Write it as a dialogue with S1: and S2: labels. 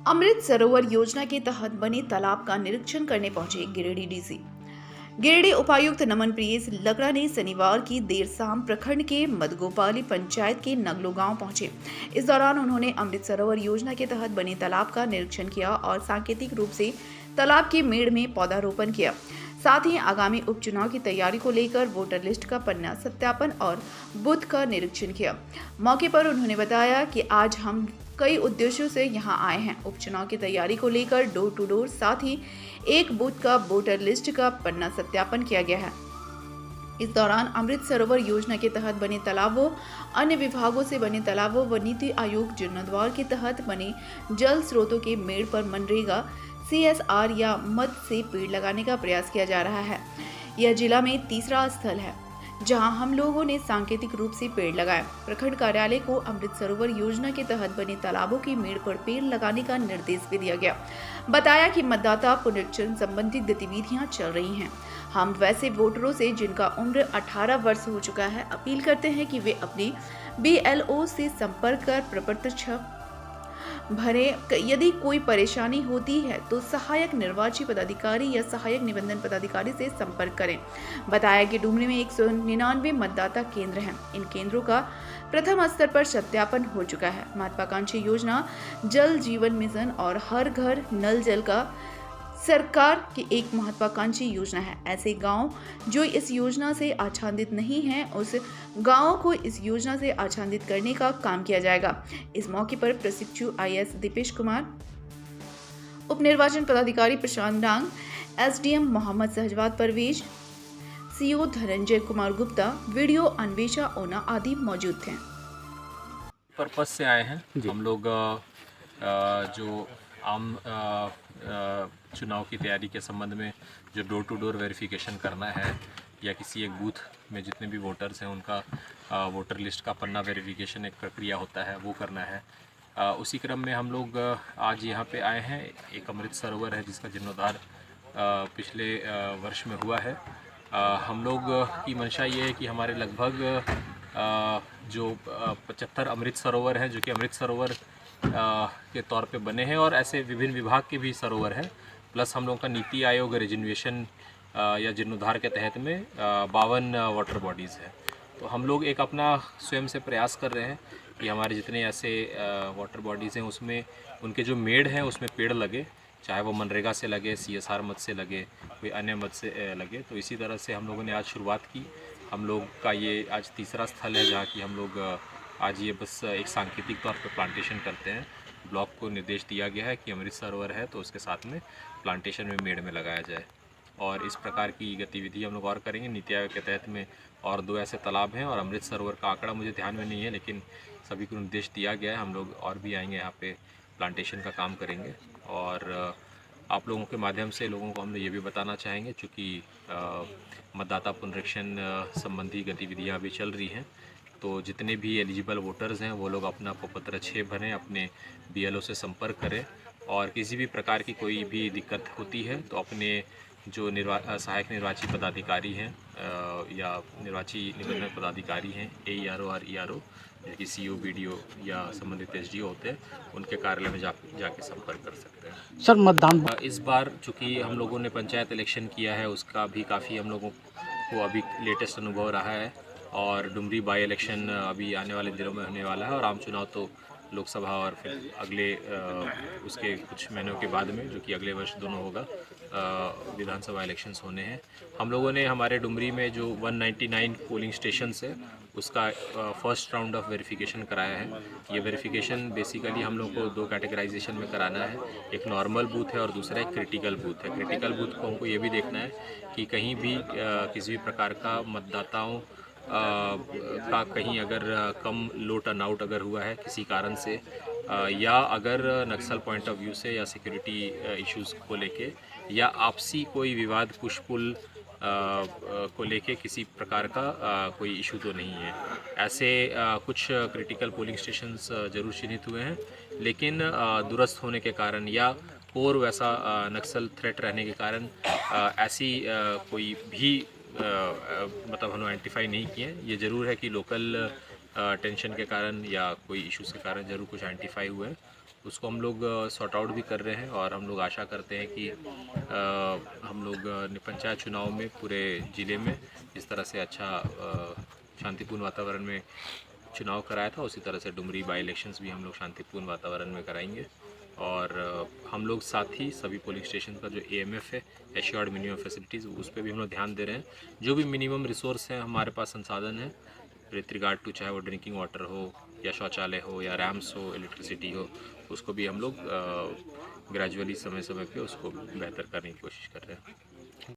S1: अमृत सरोवर योजना के तहत बने तालाब का निरीक्षण करने पहुंचे गिरिडीह डीसी। गिरिडीह उपायुक्त नमन प्रियेश लकड़ा ने शनिवार की देर शाम प्रखंड के मदगोपाली पंचायत के नगलो गांव पहुंचे। इस दौरान उन्होंने अमृत सरोवर योजना के तहत बने तालाब का निरीक्षण किया और सांकेतिक रूप से तालाब के मेड़ में पौधारोपण किया। साथ ही आगामी उपचुनाव की तैयारी को लेकर वोटर लिस्ट का पन्ना सत्यापन और बूथ का निरीक्षण किया। मौके पर उन्होंने बताया कि आज हम कई उद्देश्यों से यहां आए हैं। उपचुनाव की तैयारी को लेकर डोर टू डोर साथ ही एक बूथ का वोटर लिस्ट का पन्ना सत्यापन किया गया है। इस दौरान अमृत सरोवर योजना के तहत बने तालाबों, अन्य विभागों से बने तालाबों व नीति आयोग जीर्णोद्वार के तहत बने जल स्रोतों के मेड़ पर मनरेगा, CSR या मद से पेड़ लगाने का प्रयास किया जा रहा है। यह जिला में तीसरा स्थल है जहां हम लोगों ने सांकेतिक रूप से पेड़ लगाए। प्रखंड कार्यालय को अमृत सरोवर योजना के तहत बने तालाबों की मेड़ पर पेड़ लगाने का निर्देश भी दिया गया। बताया कि मतदाता पुनरीक्षण संबंधी गतिविधियां चल रही हैं। हम वैसे वोटरों से जिनका उम्र 18 वर्ष हो चुका है अपील करते हैं कि वे अपने BLO से संपर्क कर प्रपत्र भरें। यदि कोई परेशानी होती है तो सहायक निर्वाची पदाधिकारी या सहायक निबंधन पदाधिकारी से संपर्क करें। बताया कि डुमरी में 199 मतदाता केंद्र हैं। इन केंद्रों का प्रथम स्तर पर सत्यापन हो चुका है। महत्वाकांक्षी योजना जल जीवन मिशन और हर घर नल जल का सरकार की एक महत्वाकांक्षी योजना है। ऐसे गांव जो इस योजना से आच्छादित नहीं हैं, उस गांवों को इस योजना से आच्छादित करने का काम किया जाएगा। इस मौके पर प्रशिक्षु IAS दीपेश कुमार, उप निर्वाचन पदाधिकारी Prashant Dang, SDM Mohammad Sahajwad Parvez, CO Dhananjay Kumar Gupta, BDO Anvesha Ona आदि मौजूद थे।
S2: पर्पस से आए हैं हम लोग जो आम चुनाव की तैयारी के संबंध में जो डोर टू डोर वेरिफिकेशन करना है या किसी एक बूथ में जितने भी वोटर्स हैं उनका वोटर लिस्ट का पन्ना वेरिफिकेशन एक प्रक्रिया होता है, वो करना है। उसी क्रम में हम लोग आज यहाँ पे आए हैं। एक अमृत सरोवर है जिसका जीर्णोद्धार पिछले वर्ष में हुआ है। हम लोग की मंशा ये है कि हमारे लगभग जो 75 अमृत सरोवर हैं जो कि अमृत सरोवर के तौर पे बने हैं और ऐसे विभिन्न विभाग के भी सरोवर हैं, प्लस हम लोगों का नीति आयोग रिजर्वेशन या जीर्णोद्धार के तहत में 52 वाटर बॉडीज़ है। तो हम लोग एक अपना स्वयं से प्रयास कर रहे हैं कि हमारे जितने ऐसे वाटर बॉडीज़ हैं उसमें उनके जो मेड़ हैं उसमें पेड़ लगे, चाहे वो मनरेगा से लगे, CSR मद से लगे, कोई अन्य मद से लगे। तो इसी तरह से हम लोगों ने आज शुरुआत की। हम लोग का ये आज तीसरा स्थल है जहाँ की हम लोग आज ये बस एक सांकेतिक तौर पर प्लांटेशन करते हैं। ब्लॉक को निर्देश दिया गया है कि अमृत सरोवर है तो उसके साथ में प्लांटेशन में मेड़ में लगाया जाए और इस प्रकार की गतिविधि हम लोग और करेंगे। नीति आयोग के तहत में और 2 ऐसे तालाब हैं और अमृत सरोवर का आंकड़ा मुझे ध्यान में नहीं है, लेकिन सभी को निर्देश दिया गया है। हम लोग और भी आएंगे यहाँ पे प्लांटेशन का काम करेंगे और आप लोगों के माध्यम से लोगों को हम ये भी बताना चाहेंगे चूँकि मतदाता पुनरीक्षण संबंधी गतिविधियाँ अभी चल रही हैं, तो जितने भी एलिजिबल वोटर्स हैं वो लोग अपना प्रपत्र 6 भरें, अपने BLO से संपर्क करें और किसी भी प्रकार की कोई भी दिक्कत होती है तो अपने जो सहायक निर्वाची पदाधिकारी हैं या निर्वाची निबंधन पदाधिकारी हैं AERO और ERO जो कि CO, BDO या संबंधित SDO होते हैं, उनके कार्यालय में जाके संपर्क कर सकते हैं।
S3: सर मतदान
S2: इस बार चूँकि हम लोगों ने पंचायत इलेक्शन किया है उसका भी काफ़ी हम लोगों को अभी लेटेस्ट अनुभव रहा है और डुमरी बाई इलेक्शन अभी आने वाले दिनों में होने वाला है और आम चुनाव तो लोकसभा और फिर अगले उसके कुछ महीनों के बाद में जो कि अगले वर्ष दोनों होगा विधानसभा इलेक्शंस होने हैं। हम लोगों ने हमारे डुमरी में जो 199 पोलिंग स्टेशंस है उसका फर्स्ट राउंड ऑफ वेरिफिकेशन कराया है। ये वेरिफिकेशन बेसिकली हम लोग को 2 कैटेगराइजेशन में कराना है, एक नॉर्मल बूथ है और दूसरा एक क्रिटिकल बूथ है। क्रिटिकल बूथ को हमको ये भी देखना है कि कहीं भी किसी भी प्रकार का मतदाताओं का कहीं अगर कम लो टर्नआउट अगर हुआ है किसी कारण से या अगर नक्सल पॉइंट ऑफ व्यू से या सिक्योरिटी इश्यूज़ को लेके या आपसी कोई विवाद पुश पुल को लेके किसी प्रकार का कोई इशू तो नहीं है। ऐसे कुछ क्रिटिकल पोलिंग स्टेशंस ज़रूर चिन्हित हुए हैं, लेकिन दुरुस्त होने के कारण या और वैसा नक्सल थ्रेट रहने के कारण ऐसी कोई भी मतलब हमने आइडेंटिफाई नहीं किए। ये ज़रूर है कि लोकल टेंशन के कारण या कोई इश्यूज़ के कारण ज़रूर कुछ आइडेंटिफाई हुए हैं उसको हम लोग सॉर्ट आउट भी कर रहे हैं और हम लोग आशा करते हैं कि हम लोग पंचायत चुनाव में पूरे ज़िले में इस तरह से अच्छा शांतिपूर्ण वातावरण में चुनाव कराया था, उसी तरह से डुमरी बाई इलेक्शंस भी हम लोग शांतिपूर्ण वातावरण में कराएंगे। और हम लोग साथ ही सभी पोलिंग स्टेशन का जो AMF है, एश्योर्ड मिनिमम फैसिलिटीज़, उस पर भी हम लोग ध्यान दे रहे हैं। जो भी मिनिमम रिसोर्स हैं, हमारे पास संसाधन है विथ रिगार्ड टू, चाहे वो ड्रिंकिंग वाटर हो या शौचालय हो या रैम्स हो, इलेक्ट्रिसिटी हो, उसको भी हम लोग ग्रेजुअली समय समय पे उसको बेहतर करने की कोशिश कर रहे हैं।